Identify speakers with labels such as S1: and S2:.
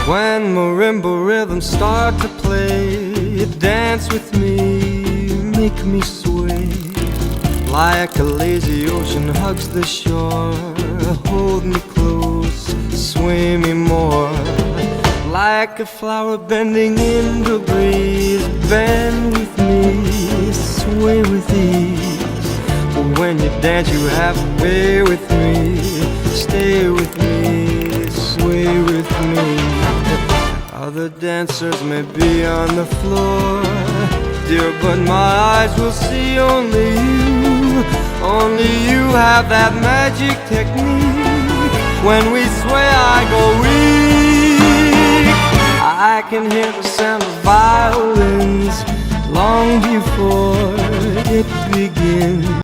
S1: When marimba rhythms start to play, dance with me, make me sway. Like a lazy ocean hugs the shore, hold me close, sway me more. Like a flower bending in the breeze, bend with me, sway with ease. When you dance you have to be with me, stay with me, sway with me. Other dancers may be on the floor, dear, but my eyes will see only you. Only you have that magic technique. When we sway I go weak. I can hear the sound of violins long before it begins.